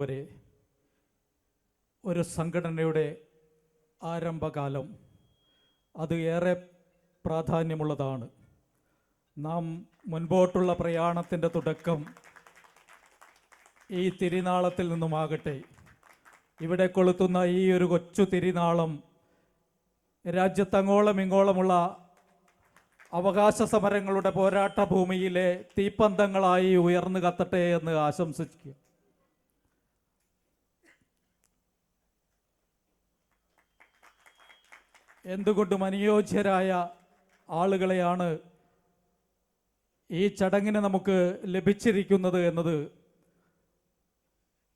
വരെ ഒരു സംഘടനയുടെ ആരംഭകാലം അത് ഏറെ പ്രാധാന്യമുള്ളതാണ്. നാം മുൻപോട്ടുള്ള പ്രയാണത്തിൻ്റെ തുടക്കം ഈ തിരുനാളത്തിൽ നിന്നുമാകട്ടെ. ഇവിടെ കൊളുത്തുന്ന ഈ ഒരു കൊച്ചു തിരുനാളം രാജ്യത്തങ്ങോളം ഇങ്ങോളമുള്ള അവകാശ സമരങ്ങളുടെ പോരാട്ട ഭൂമിയിലെ തീപ്പന്തങ്ങളായി ഉയർന്നു കത്തട്ടെ എന്ന് ആശംസിക്കുക. എന്തുകൊണ്ടും അനുയോജ്യരായ ആളുകളെയാണ് ഈ ചടങ്ങിന് നമുക്ക് ലഭിച്ചിരിക്കുന്നത് എന്നത്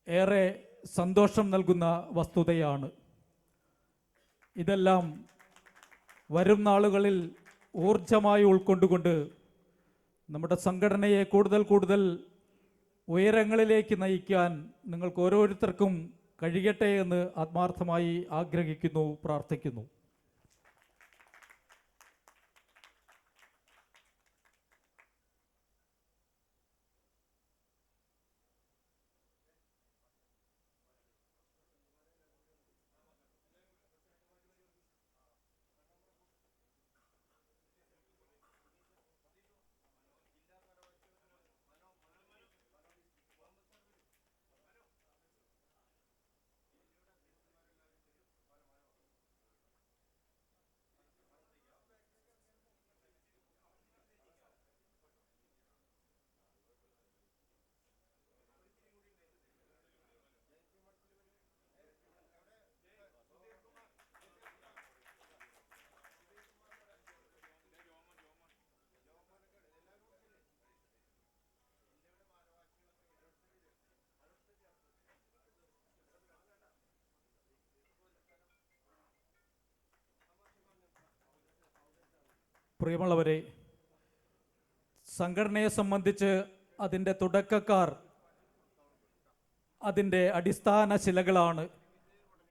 ഏറെ സന്തോഷം നൽകുന്ന വസ്തുതയാണ്. ഇതെല്ലാം വരും നാളുകളിൽ ഊർജമായി ഉൾക്കൊണ്ടുകൊണ്ട് നമ്മുടെ സംഘടനയെ കൂടുതൽ ഉയരങ്ങളിലേക്ക് നയിക്കാൻ നിങ്ങൾക്ക് ഓരോരുത്തർക്കും കഴിയട്ടെ എന്ന് ആത്മാർത്ഥമായി ആഗ്രഹിക്കുന്നു, പ്രാർത്ഥിക്കുന്നു. പ്രിയമുള്ളവരെ, സംഘടനയെ സംബന്ധിച്ച് അതിൻ്റെ തുടക്കക്കാർ അതിൻ്റെ അടിസ്ഥാന ശിലകളാണ്.